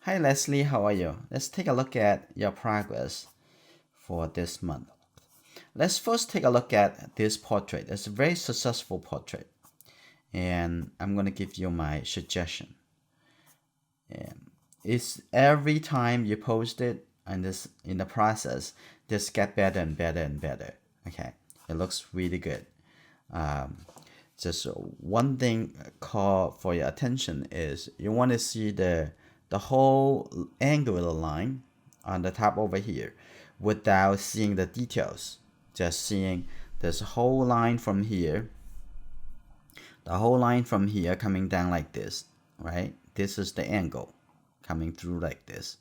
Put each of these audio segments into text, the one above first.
Hi Leslie, how are you? Let's take a look at your progress for this month. Let's first take a look at this portrait. It's a very successful portrait. And I'm going to give you my suggestion. And it's every time you post it and this in the process, just get better and better and better. Okay, it looks really good. Just one thing call for your attention is you want to see the whole angular line on the top over here without seeing the details, just seeing this whole line from here, the whole line from here coming down like this, right? This is the angle coming through like this,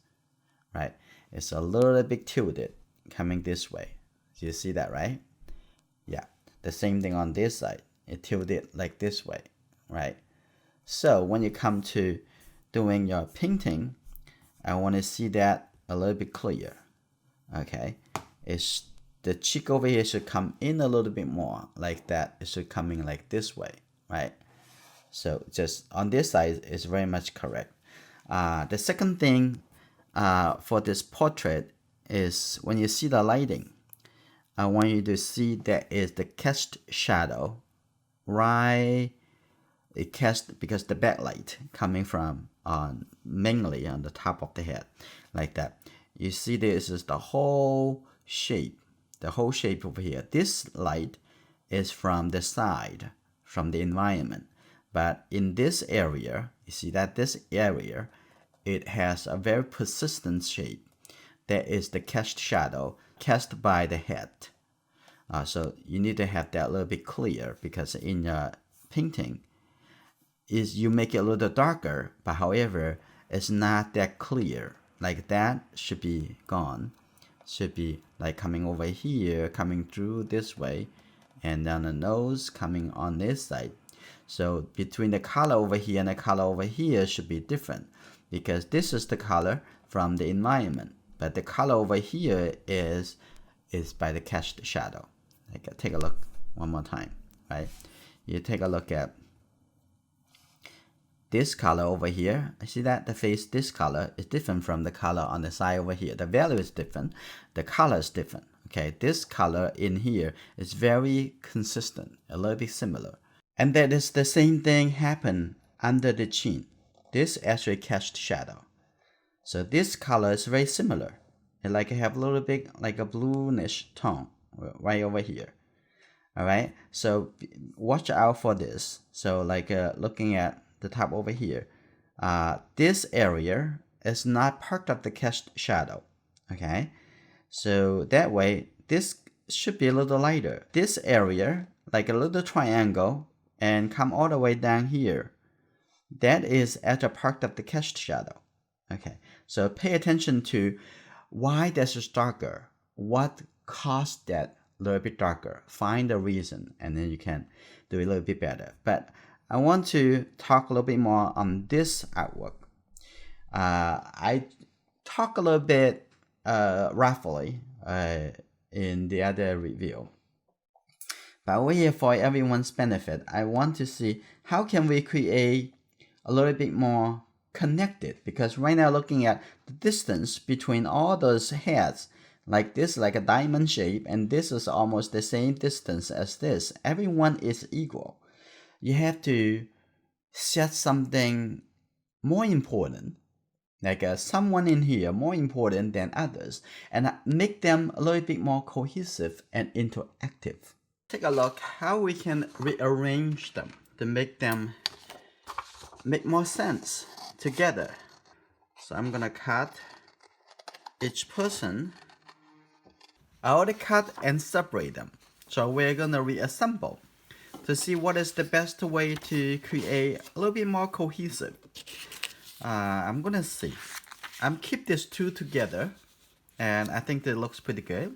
right? It's a little bit tilted coming this way. Do you see that, right? Yeah, the same thing on this side. It tilted like this way, right? So when you come to doing your painting, I want to see that a little bit clear. Okay, it's the cheek over here should come in a little bit more like that. It should come in like this way, right? So just on this side is very much correct. The second thing for this portrait is when you see the lighting, I want you to see that is the cast shadow, right? It cast because the backlight coming from mainly on the top of the head, like that. You see this is the whole shape over here. This light is from the side, from the environment. But in this area, you see that this area, it has a very persistent shape. That is the cast shadow cast by the head. So you need to have that a little bit clear because in your painting, is you make it a little darker, but however, it's not that clear. Like that should be gone. Should be like coming over here, coming through this way, and then the nose coming on this side. So between the color over here and the color over here should be different because this is the color from the environment, but the color over here is by the cast shadow. Like, take a look one more time, right? You take a look at this color over here. I see that the face, this color is different from the color on the side over here. The value is different. The color is different. Okay, this color in here is very consistent, a little bit similar. And that is the same thing happen under the chin. This actually cast shadow. So this color is very similar. It like have a little bit like a bluish tone right over here. All right, so watch out for this. So like looking at the top over here, this area is not part of the cast shadow. Okay, so that way this should be a little lighter. This area, like a little triangle, and come all the way down here, that is at a part of the cast shadow. Okay, so pay attention to why this is darker. What caused that a little bit darker? Find the reason, and then you can do a little bit better. But I want to talk a little bit more on this artwork. I talk a little bit roughly in the other review. But over here, for everyone's benefit, I want to see how can we create a little bit more connected, because right now looking at the distance between all those heads, like this, like a diamond shape, and this is almost the same distance as this. Everyone is equal. You have to set something more important, like someone in here more important than others, and make them a little bit more cohesive and interactive. Take a look how we can rearrange them to make them make more sense together. So I'm gonna cut each person. I already cut and separate them. So we're gonna reassemble to see what is the best way to create a little bit more cohesive. I'm gonna see. I'm keep these two together, and I think that looks pretty good.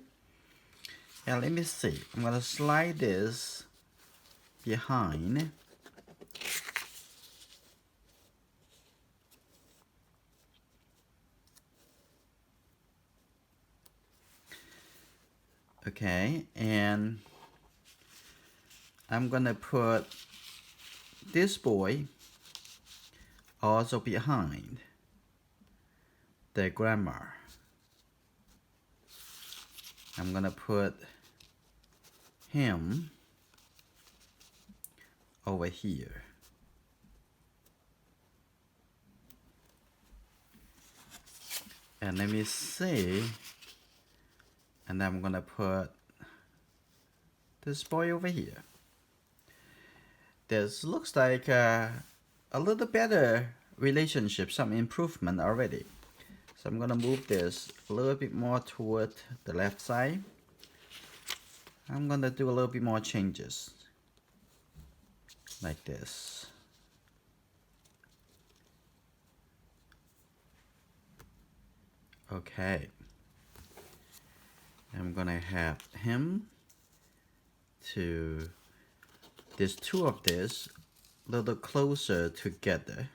And let me see. I'm gonna slide this behind. Okay, and I'm gonna put this boy also behind. the grandma. I'm gonna put him over here. And let me see. And I'm gonna put this boy over here. This looks like a little better relationship, some improvement already. So I'm gonna move this a little bit more toward the left side. I'm gonna do a little bit more changes, like this. Okay. I'm gonna have him to these two of this a little closer together,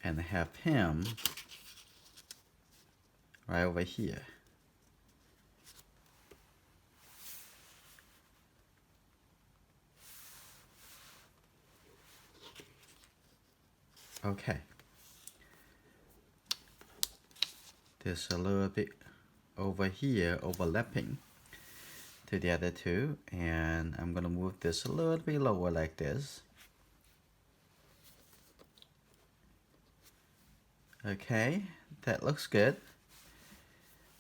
and have him right over here. Okay. There's a little bit over here overlapping to the other two, and I'm gonna move this a little bit lower like this. Okay, that looks good.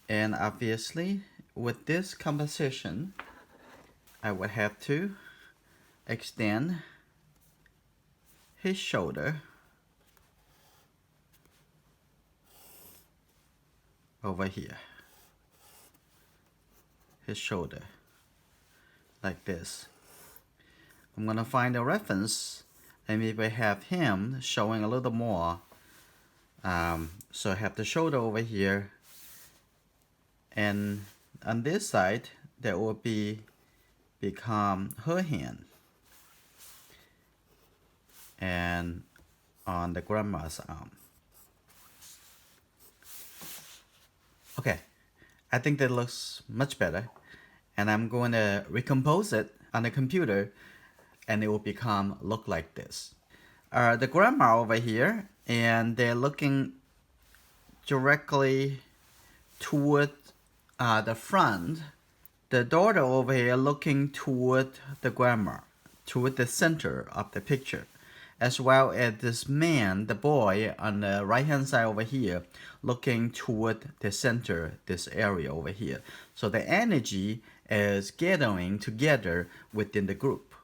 And obviously with this composition, I would have to extend his shoulder over here. His shoulder, like this. I'm gonna find a reference and maybe have him showing a little more. So I have the shoulder over here, and on this side that will become her hand, and on the grandma's arm. Okay, I think that looks much better, and I'm going to recompose it on the computer, and it will look like this. The grandma over here, and they're looking directly toward the front. The daughter over here looking toward the grandma, toward the center of the picture, as well as this man, the boy, on the right hand side over here, looking toward the center, this area over here. So the energy is gathering together within the group.